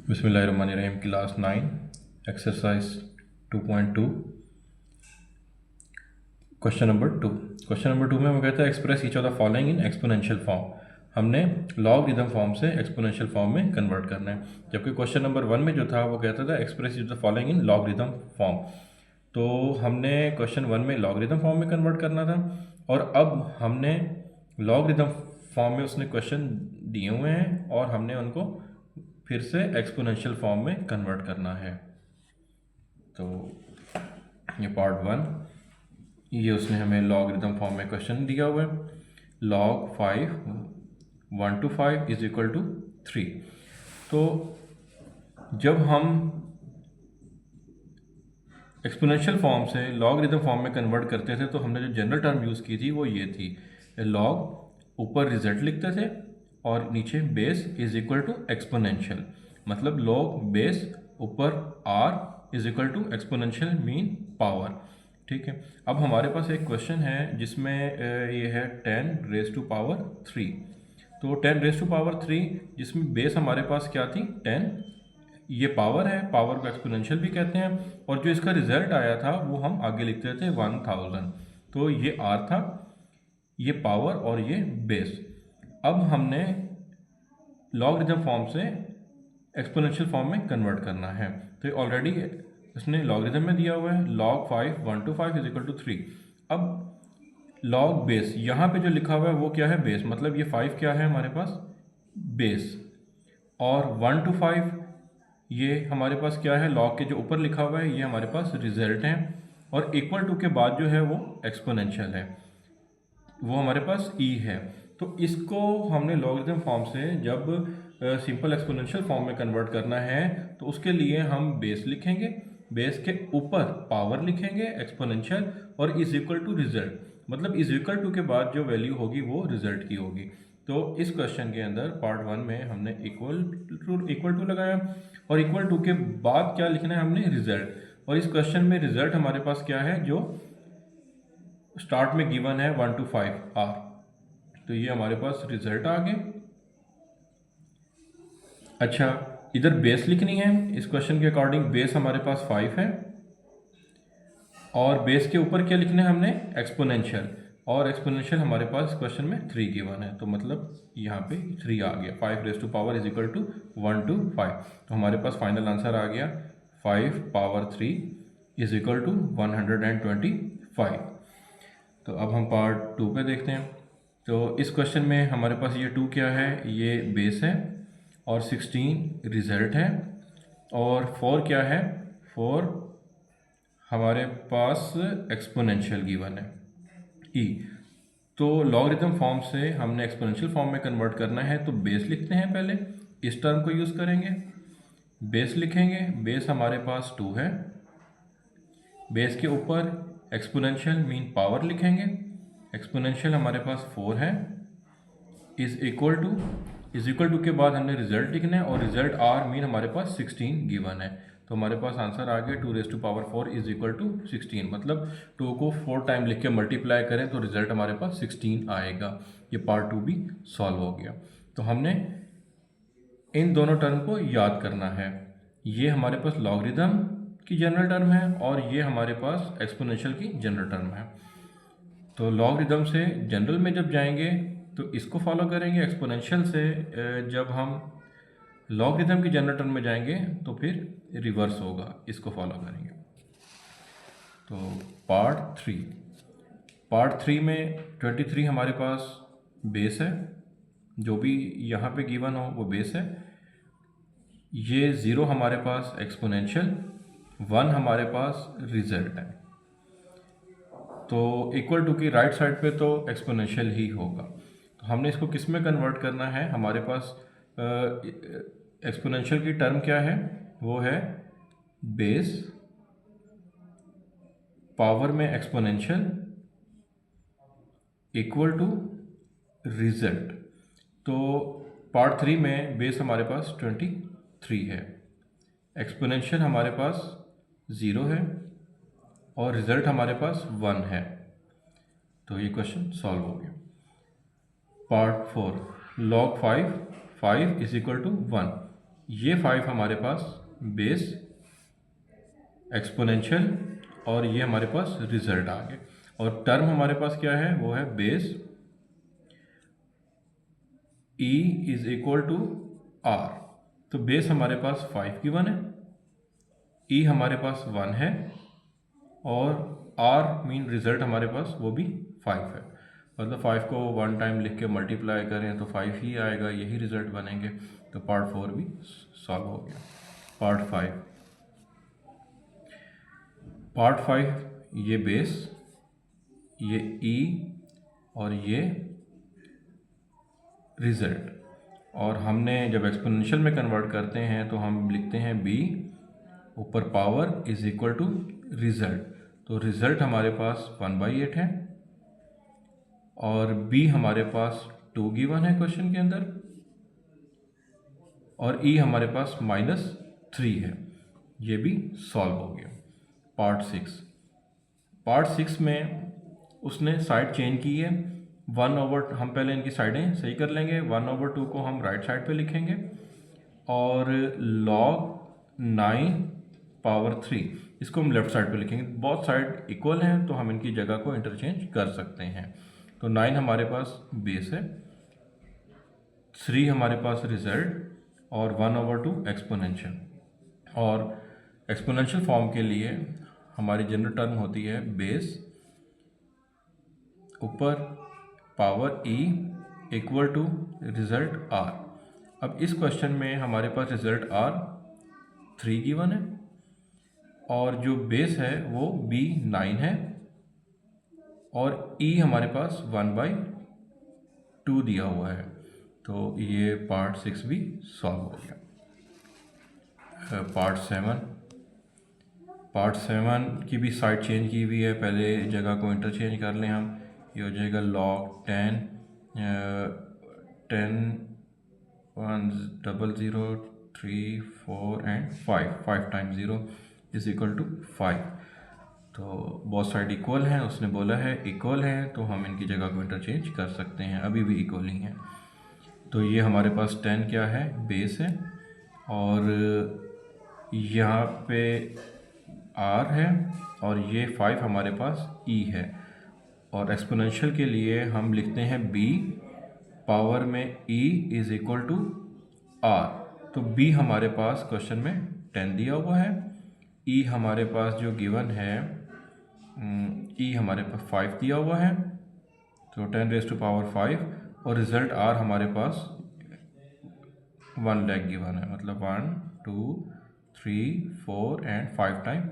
बिस्मिल्लाहिर्रहमानिर्रहीम class 9 exercise 2.2 question number 2 में वो कहता है express each of the following in exponential form. हमने लॉगरिदम फॉर्म से एक्सपोनेंशियल फॉर्म में कन्वर्ट करना है, जबकि क्वेश्चन नंबर 1 में जो था वो कहता था express each of the following in logarithm form. तो हमने क्वेश्चन 1 में लॉगरिदम फॉर्म में कन्वर्ट करना था और अब हमने लॉगरिदम फॉर्म में उसने क्वेश्चन दिए हुए हैं और हमने उनको फिर से एक्सपोनेंशियल फॉर्म में कन्वर्ट करना है। तो ये पार्ट 1, ये उसने हमें लॉगरिदम फॉर्म में क्वेश्चन दिया हुआ है। log 5 1 to 5 is equal to 3। तो जब हम एक्सपोनेंशियल फॉर्म से लॉगरिदम फॉर्म में कन्वर्ट करते थे तो हमने जो जनरल टर्म यूज़ की थी वो ये थी, लॉग ऊपर रिजल्ट लिखते थे और नीचे base is equal to exponential, मतलब लॉग बेस ऊपर r is equal to exponential mean power. ठीक है, अब हमारे पास एक क्वेश्चन है जिसमें ये है 10 रेज टू पावर 3। तो 10 रेज टू पावर 3 जिसमें बेस हमारे पास क्या थी 10, ये पावर है, पावर को एक्सपोनेंशियल भी कहते हैं, और जो इसका रिजल्ट आया था वो हम आगे लिखते थे 1000। तो ये r था, ये पावर और ये बेस। अब हमने लॉगरिदम फॉर्म से एक्सपोनेंशियल फॉर्म में कन्वर्ट करना है। तो ऑलरेडी इसने लॉगरिदम में दिया हुआ है, log 5 1 to 5 is equal to 3। अब log बेस यहाँ पे जो लिखा हुआ है वो क्या है, बेस, मतलब ये 5 क्या है हमारे पास बेस, और 1 to 5 ये हमारे पास क्या है, log के जो ऊपर लिखा हुआ है ये हमारे पास रिजल्ट है, और इक्वल टू के बाद जो है वो एक्सपोनेंशियल है, वो हमारे पास e है। तो इसको हमने लॉगरिदम फॉर्म से जब सिंपल एक्सपोनेंशियल फॉर्म में कन्वर्ट करना है तो उसके लिए हम बेस लिखेंगे, बेस के ऊपर पावर लिखेंगे एक्सपोनेंशियल, और इज इक्वल टू रिजल्ट, मतलब इज इक्वल टू के बाद जो वैल्यू होगी वो रिजल्ट की होगी। तो इस क्वेश्चन के अंदर पार्ट 1 में हमने इक्वल टू लगाया, और इक्वल टू के बाद क्या लिखना है हमने रिजल्ट, और इस क्वेश्चन में रिजल्ट हमारे पास क्या है जो स्टार्ट में गिवन है 1 to 5 r। तो ये हमारे पास रिजल्ट आ गए। अच्छा, इधर बेस लिखनी है, इस क्वेश्चन के अकॉर्डिंग बेस हमारे पास 5 है, और बेस के ऊपर क्या लिखना है हमने एक्सपोनेंशियल, और एक्सपोनेंशियल हमारे पास क्वेश्चन में 3 गिवन है, तो मतलब यहाँ पे 3 आ गया, 5 raise to power is equal to 1 to 5। तो हमारे पास फाइनल आंसर आ गया 5 पावर 3 इज इक्वल टू 125। तो अब हम पार्ट 2 पे देखते हैं। तो इस क्वेश्चन में हमारे पास ये 2 क्या है, ये बेस है, और 16 रिजल्ट है, और 4 क्या है, 4 हमारे पास एक्सपोनेंशियल गिवन है e। तो लॉगरिदम फॉर्म से हमने एक्सपोनेंशियल फॉर्म में कन्वर्ट करना है, तो बेस लिखते हैं, पहले इस टर्म को यूज़ करेंगे, बेस लिखेंगे, बेस हमारे पास 2 है, बेस के ऊपर एक्सपोनेंशियल मीन पावर लिखेंगे, एक्सपोनेंशियल हमारे पास 4 है, इज इक्वल टू के बाद हमने रिजल्ट लिखना है, और रिजल्ट r मीन हमारे पास 16 गिवन है। तो हमारे पास आंसर आ गया 2 raise to power 4 is equal to 16, मतलब 2 को 4 टाइम लिख के मल्टीप्लाई करें तो रिजल्ट हमारे पास 16 आएगा। ये पार्ट 2 भी सॉल्व हो गया। तो हमने इन दोनों टर्म को याद करना है, ये हमारे पास लॉगरिदम की जनरल टर्म है और ये हमारे पास एक्सपोनेंशियल की जनरल टर्म है। तो लॉगरिदम से जनरल में जब जाएंगे तो इसको फॉलो करेंगे, एक्सपोनेंशियल से जब हम लॉगरिदम की जनरल टर्म में जाएंगे तो फिर रिवर्स होगा, इसको फॉलो करेंगे। तो पार्ट 3 में 23 हमारे पास बेस है, जो भी यहाँ पे गिवन हो वो बेस है, ये 0 हमारे पास एक्सपोनेंशियल, 1 हमारे पास रिजल्ट है। तो इक्वल टू की राइट साइड पे तो एक्सपोनेंशियल ही होगा। तो हमने इसको किस में कन्वर्ट करना है, हमारे पास एक्सपोनेंशियल की टर्म क्या है, वो है बेस, पावर में एक्सपोनेंशियल, इक्वल टू रिजल्ट। तो पार्ट 3 में बेस हमारे पास 23 है, एक्सपोनेंशियल हमारे पास 0 है, और रिजल्ट हमारे पास 1 है। तो ये क्वेश्चन सॉल्व हो गया। Part 4 log 5 is equal to 1। ये 5 हमारे पास बेस एक्सपोनेंशियल और ये हमारे पास रिजल्ट आ गए। और टर्म हमारे पास क्या है, वो है base e is equal to r। तो बेस हमारे पास 5 गिवन है, e हमारे पास 1 है और r मीन रिजल्ट हमारे पास वो भी 5 है। मतलब 5 को 1 टाइम लिख के मल्टीप्लाई करें तो 5 ही आएगा, यही रिजल्ट बनेंगे। तो पार्ट 4 भी सॉल्व हो गया। पार्ट 5 ये बेस, ये e और ये रिजल्ट। और हमने जब एक्सपोनेंशियल में कन्वर्ट करते हैं तो हम लिखते हैं b ऊपर power is equal to result. तो रिजल्ट हमारे पास 1/8 है और b हमारे पास 2 गिवन है क्वेश्चन के अंदर और e हमारे पास -3 है। ये भी सॉल्व हो गया। पार्ट 6 में उसने साइड चेंज की है। 1/, हम पहले इनकी साइडें सही कर लेंगे। 1/2 को हम राइट साइड पे लिखेंगे और log 9 पावर 3 इसको हम लेफ्ट साइड पे लिखेंगे। बहुत साइड इक्वल हैं तो हम इनकी जगह को इंटरचेंज कर सकते हैं। तो 9 हमारे पास बेस है, 3 हमारे पास रिजल्ट और 1/2 एक्सपोनेंशियल। और एक्सपोनेंशियल फॉर्म के लिए हमारी जनरल टर्म होती है बेस ऊपर power e equal to result r। अब इस क्वेश्चन में हमारे पास रिजल्ट r 3 गिवन है और जो बेस है वो b 9 है और e हमारे पास 1/2 दिया हुआ है। तो ये पार्ट 6 भी सॉल्व हो गया। पार्ट 7 की भी साइड चेंज की हुई है। पहले जगह को इंटरचेंज कर लें हम। ये हो जाएगा log 10 1 0 3 4 and 5 times 0 is equal to 5। तो बहुत साइड इक्वल हैं, उसने बोला है इक्वल हैं तो हम इनकी जगह को इंटरचेंज कर सकते हैं, अभी भी इक्वल ही हैं। तो ये हमारे पास 10 क्या है, बेस है और यहाँ पे r है और ये 5 हमारे पास e है। और एक्सपोनेंशियल के लिए हम लिखते हैं b पावर में e is equal to r। तो b हमारे पास क्वेश्चन में 10 दिया हुआ है, e हमारे पास जो गिवन है e हमारे पास 5 दिया हुआ है, तो 10⁻5 और रिजल्ट r हमारे पास 1 लाख गिवन है, मतलब 1 2 3 4 एंड 5 टाइम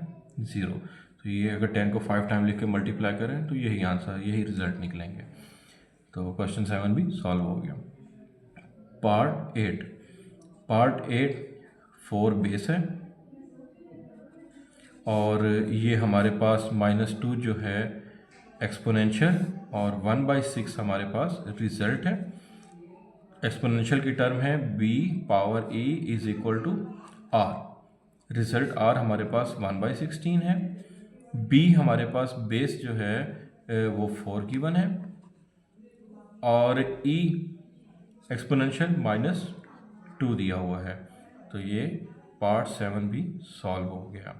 0। तो ये अगर 10 को 5 टाइम लिख के मल्टीप्लाई करें तो यही आंसर, यही रिजल्ट निकलेंगे। तो क्वेश्चन 7 भी सॉल्व हो गया। पार्ट 8 4 बेस है और ये हमारे पास -2 जो है एक्सपोनेंशियल और 1/6 हमारे पास रिजल्ट है। एक्सपोनेंशियल की टर्म है b power e is equal to r। Result r हमारे पास 1/16 है। b हमारे पास बेस जो है वो 4 गिवन है और e एक्सपोनेंशियल -2 दिया हुआ है। तो ये पार्ट 7 भी सॉल्व हो गया।